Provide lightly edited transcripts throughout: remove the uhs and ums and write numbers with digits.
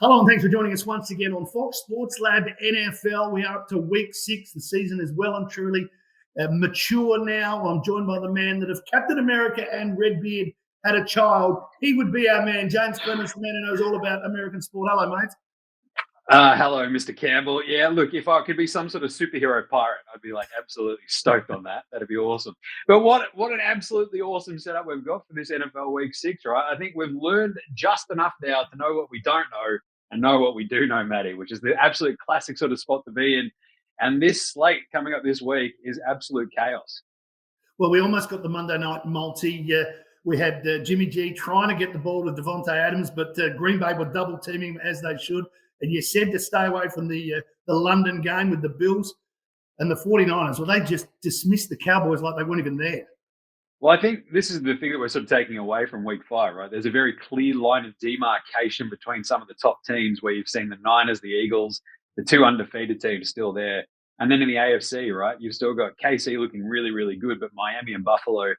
Hello and thanks for joining us once again on Fox Sports Lab NFL. We are up to week 6. The season is well and truly mature now. I'm joined by the man that if Captain America and Redbeard had a child, he would be our man, James Clemens, the man who knows all about American sport. Hello, mate. Hello, Mr. Campbell. Yeah, look, if I could be some sort of superhero pirate, I'd be like absolutely stoked on that. That'd be awesome. But what an absolutely awesome setup we've got for this NFL Week 6, right? I think we've learned just enough now to know what we don't know and know what we do know, Matty, which is the absolute classic sort of spot to be in. And this slate coming up this week is absolute chaos. Well, we almost got the Monday night multi. We had Jimmy G trying to get the ball to Devontae Adams, but Green Bay were double teaming as they should. And you said to stay away from the London game with the Bills and the 49ers. Well, they just dismissed the Cowboys like they weren't even there. Well, I think this is the thing that we're sort of taking away from week 5, right? There's a very clear line of demarcation between some of the top teams where you've seen the Niners, the Eagles, the 2 undefeated teams still there. And then in the AFC, right, you've still got KC looking really, really good, but Miami and Buffalo,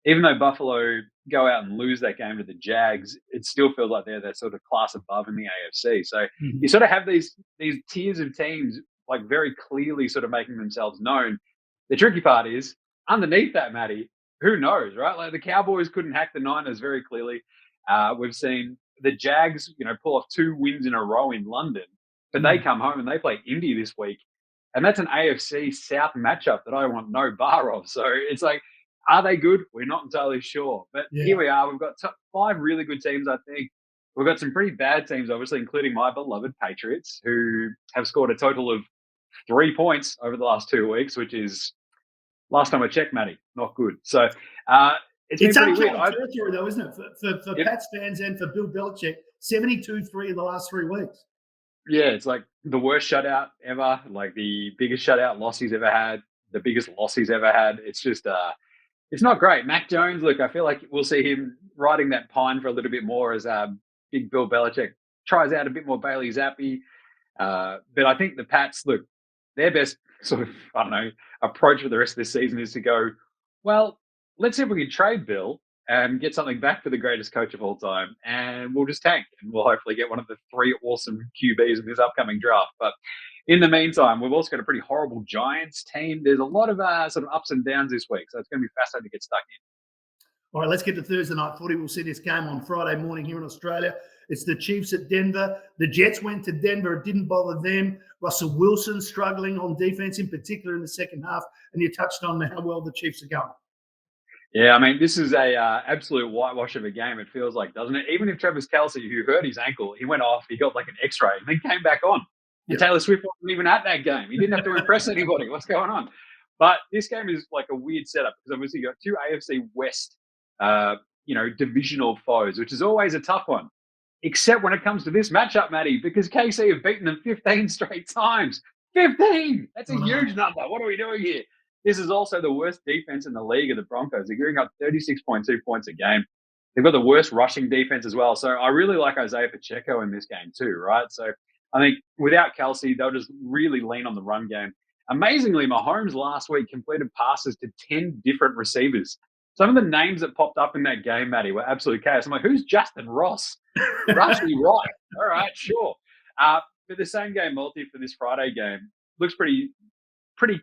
even though Buffalo go out and lose that game to the Jags, it still feels like they're that sort of class above in the AFC. So you sort of have these tiers of teams like very clearly sort of making themselves known. The tricky part is underneath that, Matty, who knows, right? Like the Cowboys couldn't hack the Niners very clearly. We've seen the Jags, pull off 2 wins in a row in London, but they come home and they play Indy this week. And that's an AFC South matchup that I want no bar of. So it's like, are they good? We're not entirely sure. But Here we are. We've got 5 really good teams, I think. We've got some pretty bad teams, obviously, including my beloved Patriots, who have scored a total of 3 points over the last 2 weeks, which is, last time I checked, Matty, not good. So it's been pretty weird. Territory, though, isn't it? For Pats fans and for Bill Belichick, 72-3 in the last 3 weeks. Yeah, it's like the worst shutout ever, like the biggest shutout loss he's ever had, the biggest loss he's ever had. It's just it's not great. Mac Jones, look, I feel like we'll see him riding that pine for a little bit more as big Bill Belichick tries out a bit more Bailey Zappi. But I think the Pats, look, their best sort of, approach for the rest of this season is to go, well, let's see if we can trade Bill and get something back for the greatest coach of all time. And we'll just tank and we'll hopefully get one of the 3 awesome QBs in this upcoming draft. But in the meantime, we've also got a pretty horrible Giants team. There's a lot of sort of ups and downs this week, so it's going to be fascinating to get stuck in. All right, let's get to Thursday night footy. We'll see this game on Friday morning here in Australia. It's the Chiefs at Denver. The Jets went to Denver. It didn't bother them. Russell Wilson struggling on defense, in particular in the second half. And you touched on how well the Chiefs are going. Yeah, I mean, this is a absolute whitewash of a game, it feels like, doesn't it? Even if Travis Kelce, who hurt his ankle, he went off, he got like an X-ray, and then came back on. And Taylor Swift wasn't even at that game. He didn't have to impress anybody. What's going on? But this game is like a weird setup because obviously you've got 2 AFC West, divisional foes, which is always a tough one. Except when it comes to this matchup, Matty, because KC have beaten them 15 straight times. 15! That's a huge number. What are we doing here? This is also the worst defense in the league of the Broncos. They're giving up 36.2 points a game. They've got the worst rushing defense as well. So I really like Isaiah Pacheco in this game too, right? So I think without Kelce, they'll just really lean on the run game. Amazingly, Mahomes last week completed passes to 10 different receivers. Some of the names that popped up in that game, Matty, were absolute chaos. I'm like, who's Justin Ross? Rusty Wright. All right, sure. But the same game multi for this Friday game looks pretty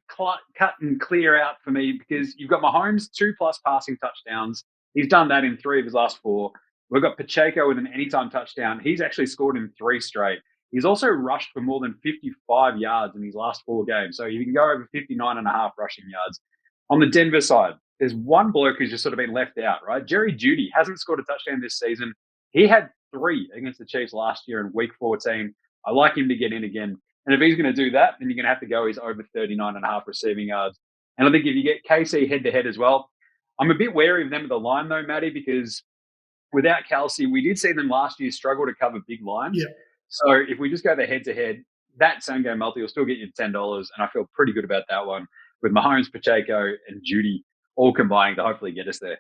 cut and clear out for me because you've got Mahomes 2+ passing touchdowns. He's done that in 3 of his last 4. We've got Pacheco with an anytime touchdown. He's actually scored in 3 straight. He's also rushed for more than 55 yards in his last 4 games. So you can go over 59.5 rushing yards. On the Denver side, there's one bloke who's just sort of been left out, right? Jerry Jeudy hasn't scored a touchdown this season. He had 3 against the Chiefs last year in week 14. I like him to get in again. And if he's going to do that, then you're going to have to go his over 39.5 receiving yards. And I think if you get KC head-to-head as well, I'm a bit wary of them at the line, though, Matty, because without Kelce, we did see them last year struggle to cover big lines. Yeah. So if we just go the head-to-head, that same game multi will still get you $10, and I feel pretty good about that one with Mahomes, Pacheco, and Jeudy all combining to hopefully get us there.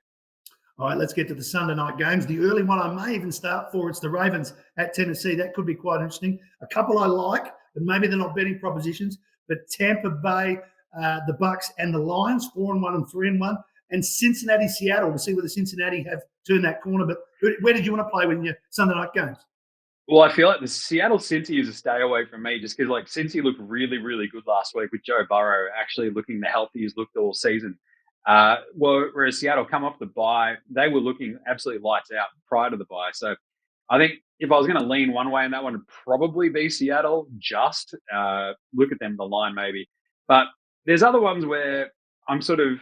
All right, let's get to the Sunday night games. The early one I may even start for, it's the Ravens at Tennessee. That could be quite interesting. A couple I like, but maybe they're not betting propositions. But Tampa Bay, the Bucks, and the Lions, 4-1 and 3-1, and Cincinnati, Seattle. We'll see whether Cincinnati have turned that corner. But where did you want to play when your Sunday night games? Well, I feel like the Seattle Cincy is a stay away from me just because, like, Cincy looked really, really good last week with Joe Burrow actually looking the healthiest looked all season. Whereas Seattle come off the bye, they were looking absolutely lights out prior to the bye. So I think if I was going to lean one way in that one, it'd probably be Seattle. Just look at them, the line maybe. But there's other ones where I'm sort of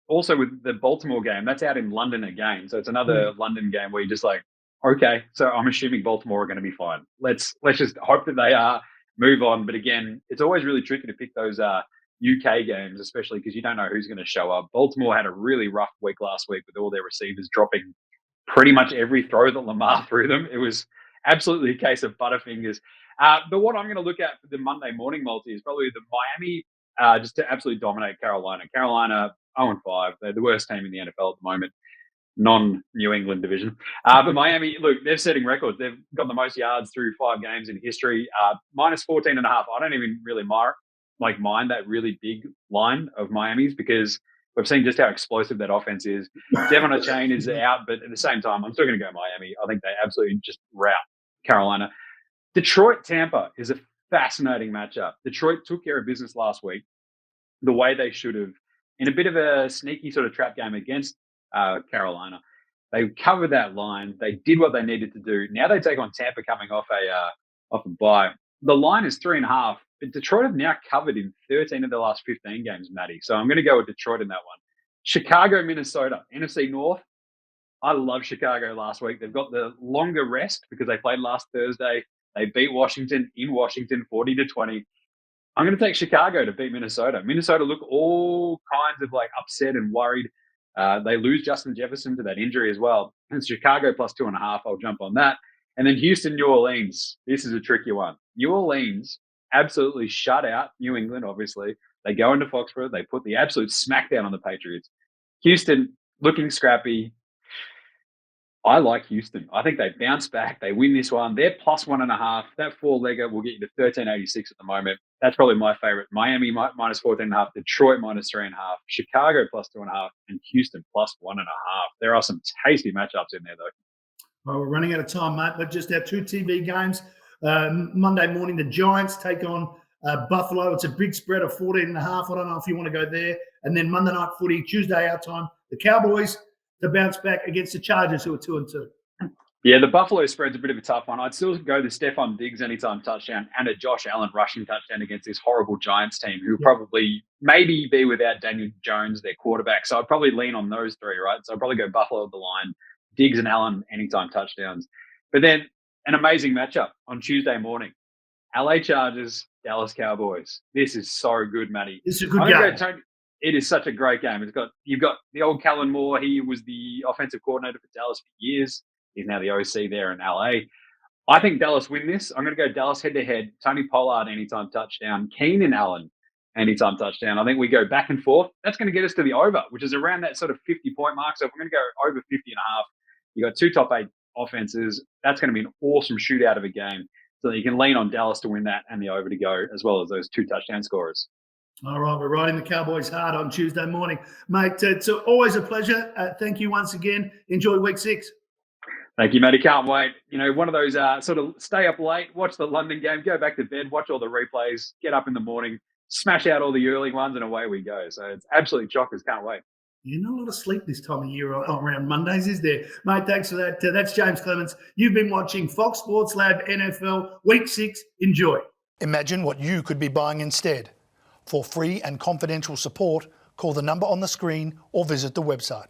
also with the Baltimore game. That's out in London again, so it's another London game where you're just like, okay, so I'm assuming Baltimore are going to be fine. Let's just hope that they are. Move on. But again, it's always really tricky to pick those UK games, especially because you don't know who's going to show up. Baltimore had a really rough week last week with all their receivers dropping pretty much every throw that Lamar threw them. It was absolutely a case of butterfingers. But what I'm going to look at for the Monday morning multi is probably the Miami, just to absolutely dominate Carolina. Carolina 0-5. They're the worst team in the NFL at the moment, non-New England division. But Miami, look, they're setting records. They've got the most yards through 5 games in history. Minus 14.5. I don't even really mind that really big line of Miami's because we've seen just how explosive that offense is. Devon Achane is out, but at the same time, I'm still going to go Miami. I think they absolutely just rout Carolina. Detroit Tampa is a fascinating matchup. Detroit took care of business last week the way they should have in a bit of a sneaky sort of trap game against Carolina. They covered that line. They did what they needed to do. Now they take on Tampa coming off a bye. The line is 3.5. But Detroit have now covered in 13 of the last 15 games, Matty. So I'm going to go with Detroit in that one. Chicago, Minnesota, NFC North. I love Chicago last week. They've got the longer rest because they played last Thursday. They beat Washington in Washington 40-20. I'm going to take Chicago to beat Minnesota. Minnesota look all kinds of like upset and worried. They lose Justin Jefferson to that injury as well. And Chicago plus 2.5. I'll jump on that. And then Houston, New Orleans. This is a tricky one. New Orleans absolutely shut out New England, obviously. They go into Foxborough. They put the absolute smackdown on the Patriots. Houston looking scrappy. I like Houston. I think they bounce back. They win this one. They're plus 1.5. That 4-legger will get you to 13.86 at the moment. That's probably my favorite. Miami minus 14.5. Detroit minus 3.5. Chicago plus 2.5. And Houston plus 1.5. There are some tasty matchups in there, though. Well, we're running out of time, mate, but just our 2 TV games. Monday morning, the Giants take on Buffalo. It's a big spread of 14.5. I don't know if you want to go there. And then Monday night footy, Tuesday our time, the Cowboys to bounce back against the Chargers, who are 2-2. Yeah, the Buffalo spread's a bit of a tough one. I'd still go the Stephon Diggs anytime touchdown and a Josh Allen rushing touchdown against this horrible Giants team who probably maybe be without Daniel Jones, their quarterback. So I'd probably lean on those 3, right? So I'd probably go Buffalo at the line, Diggs and Allen anytime touchdowns. But then an amazing matchup on Tuesday morning. LA Chargers, Dallas Cowboys. This is so good, Matty. This is a good game. It is such a great game. You've got the old Kellen Moore. He was the offensive coordinator for Dallas for years. He's now the OC there in LA. I think Dallas win this. I'm going to go Dallas head-to-head. Tony Pollard anytime touchdown. Keenan Allen anytime touchdown. I think we go back and forth. That's going to get us to the over, which is around that sort of 50-point mark. So if we're going to go over 50.5, you got 2 top 8 offenses. That's going to be an awesome shootout of a game. So you can lean on Dallas to win that and the over to go, as well as those 2 touchdown scorers. All right, we're riding the Cowboys hard on Tuesday morning. Mate, it's always a pleasure. Thank you once again. Enjoy week 6. Thank you, Matty. Can't wait. One of those sort of stay up late, watch the London game, go back to bed, watch all the replays, get up in the morning, smash out all the early ones, and away we go. So it's absolutely chockers. Can't wait. Not a lot of sleep this time of year around Mondays, is there? Mate, thanks for that. That's James Clements. You've been watching Fox Sports Lab NFL Week 6. Enjoy. Imagine what you could be buying instead. For free and confidential support, call the number on the screen or visit the website.